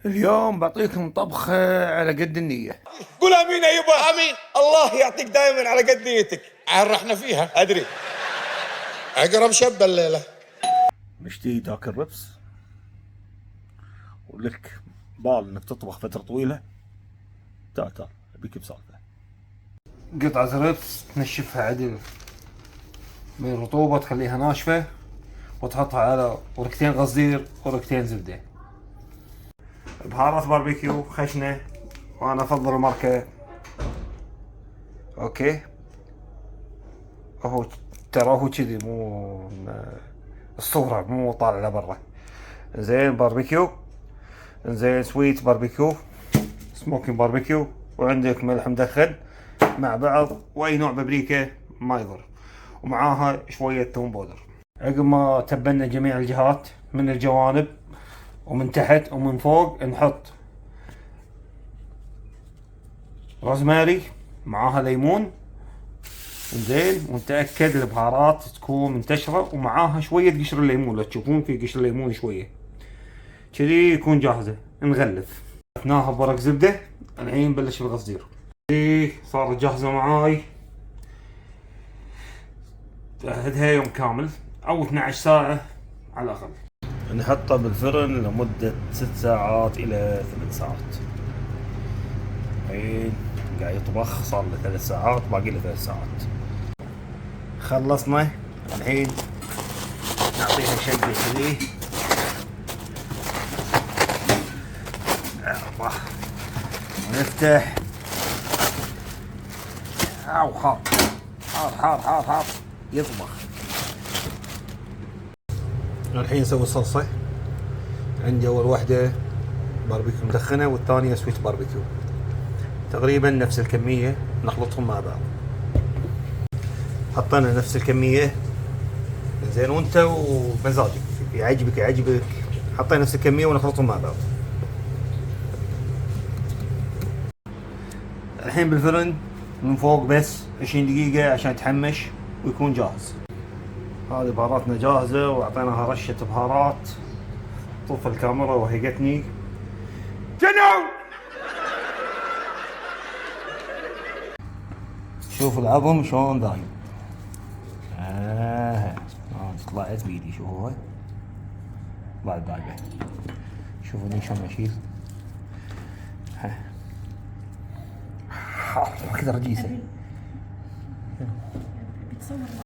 اليوم بعطيكم طبخة على قد النية. قول امين يا يبا. امين. الله يعطيك دائما على قد نيتك. عرحنا فيها ادري. عقرب شب الليله. مشتي تاكل ربس ولك بال انك تطبخ فترة طويلة؟ تعال تعال ابيك بسالفة. قطعة ربس تنشفها عدل من الرطوبة، تخليها ناشفة وتحطها على ورقتين غزير ورقتين زبدة. بهارات باربيكيو خشنة، وانا افضل ماركة اوكي. اهو ترى هو كذي، مو الصورة مو طالع لبرا. زين باربيكيو، زين سويت باربيكيو، سموكين باربيكيو، وعندك ملح مدخن مع بعض، واي نوع بابريكا ما يضر، ومعاها شوية توم بودر. عقب ما تبلنا جميع الجهات من الجوانب ومن تحت ومن فوق، نحط روزماري معاها ليمون. زين، ونتأكد البهارات تكون منتشرة ومعاها شوية قشر الليمون، لو تشوفون في قشر الليمون شوية كذي يكون جاهزة. نغلف ناها بورق زبدة. الحين نبلش بالغزير. صارت جاهزة معاي، عهدها يوم كامل او 12 ساعة على الاقل. نحطه بالفرن لمدة 6 ساعات الى 8 ساعات. الحين قاعد يطبخ صار له 3 ساعات، باقي له 3 ساعات. خلصنا. الحين نعطيها شقة كذي. الله، ونفتح. او حار حار حار حار حار يطبخ. الحين نسوي الصلصة. عندي اول واحدة باربيكيو مدخنة والثانية سويت باربيكيو، تقريبا نفس الكمية، نخلطهم مع بعض. حطينا نفس الكمية. زين، وانت ومزاجك يعجبك حطينا نفس الكمية ونخلطهم مع بعض. الحين بالفرن من فوق بس 20 دقيقة عشان يتحمش ويكون جاهز. هذه بهاراتنا جاهزة، واعطيناها رشة بهارات. طف الكاميرا وهيقتني. جنو، شوف العظم شلون دايم. طلعت بيدي، شوفوها بعد دايبة. شوفوني شلون اشيل. كذا رجيسة.